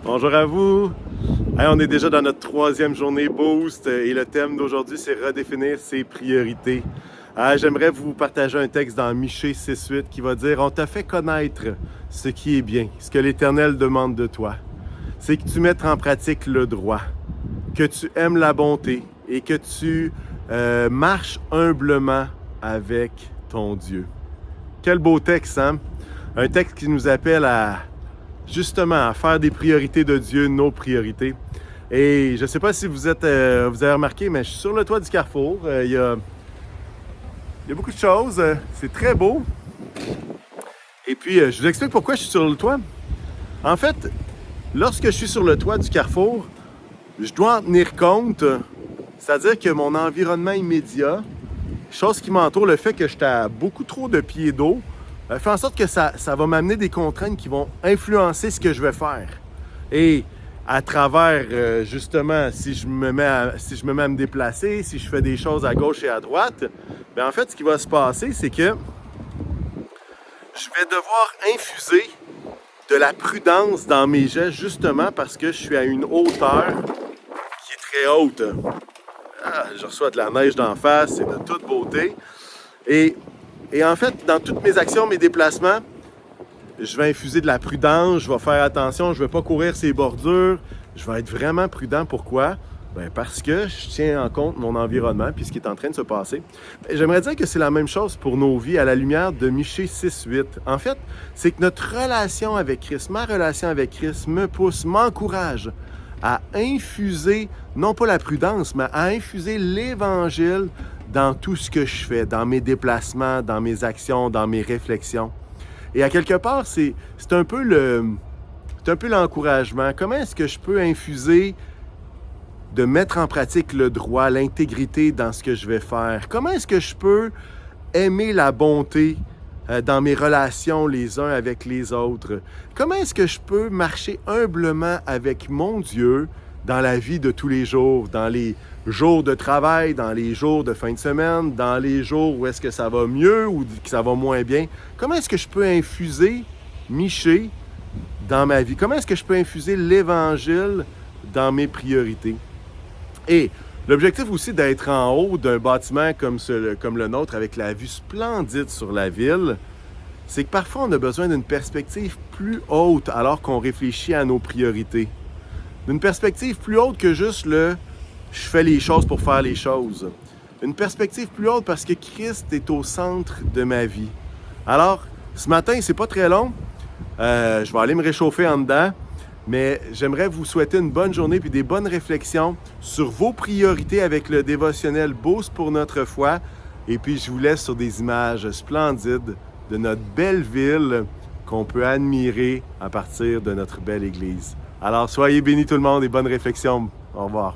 Bonjour à vous! Hey, on est déjà dans notre troisième journée Boost et le thème d'aujourd'hui, c'est redéfinir ses priorités. J'aimerais vous partager un texte dans Michée 6.8 qui va dire « On t'a fait connaître ce qui est bien, ce que l'Éternel demande de toi. C'est que tu mettes en pratique le droit, que tu aimes la bonté et que tu marches humblement avec ton Dieu. » Quel beau texte, hein? Un texte qui nous appelle à justement à faire des priorités de Dieu nos priorités. Et je ne sais pas si vous avez remarqué, mais je suis sur le toit du Carrefour. Il y a beaucoup de choses. C'est très beau. Et puis, je vous explique pourquoi je suis sur le toit. En fait, lorsque je suis sur le toit du Carrefour, je dois en tenir compte, c'est-à-dire que mon environnement immédiat, chose qui m'entoure, le fait que j'étais à beaucoup trop de pieds d'eau, fait en sorte que ça va m'amener des contraintes qui vont influencer ce que je vais faire. Et à travers, justement, si je me mets à me déplacer, si je fais des choses à gauche et à droite, bien en fait, ce qui va se passer, c'est que je vais devoir infuser de la prudence dans mes gestes, justement parce que je suis à une hauteur qui est très haute. Je reçois de la neige d'en face, c'est de toute beauté. Et en fait, dans toutes mes actions, mes déplacements, je vais infuser de la prudence, je vais faire attention, je ne vais pas courir ces bordures, je vais être vraiment prudent. Pourquoi? Bien parce que je tiens en compte mon environnement et ce qui est en train de se passer. J'aimerais dire que c'est la même chose pour nos vies à la lumière de Michée 6.8. En fait, c'est que notre relation avec Christ, ma relation avec Christ me pousse, m'encourage à infuser, non pas la prudence, mais à infuser l'Évangile dans tout ce que je fais, dans mes déplacements, dans mes actions, dans mes réflexions. Et à quelque part, c'est un peu l'encouragement. Comment est-ce que je peux infuser de mettre en pratique le droit, l'intégrité dans ce que je vais faire? Comment est-ce que je peux aimer la bonté dans mes relations les uns avec les autres? Comment est-ce que je peux marcher humblement avec mon Dieu dans la vie de tous les jours, dans les jours de travail, dans les jours de fin de semaine, dans les jours où est-ce que ça va mieux ou que ça va moins bien? Comment est-ce que je peux infuser Michée dans ma vie? Comment est-ce que je peux infuser l'Évangile dans mes priorités? Et l'objectif aussi d'être en haut d'un bâtiment comme le nôtre avec la vue splendide sur la ville, c'est que parfois on a besoin d'une perspective plus haute alors qu'on réfléchit à nos priorités. D'une perspective plus haute que juste je fais les choses pour faire les choses. Une perspective plus haute parce que Christ est au centre de ma vie. Alors, ce matin, c'est pas très long. Je vais aller me réchauffer en dedans. Mais j'aimerais vous souhaiter une bonne journée puis des bonnes réflexions sur vos priorités avec le dévotionnel Boost pour notre foi. Et puis, je vous laisse sur des images splendides de notre belle ville qu'on peut admirer à partir de notre belle église. Alors, soyez bénis tout le monde et bonnes réflexions. Au revoir.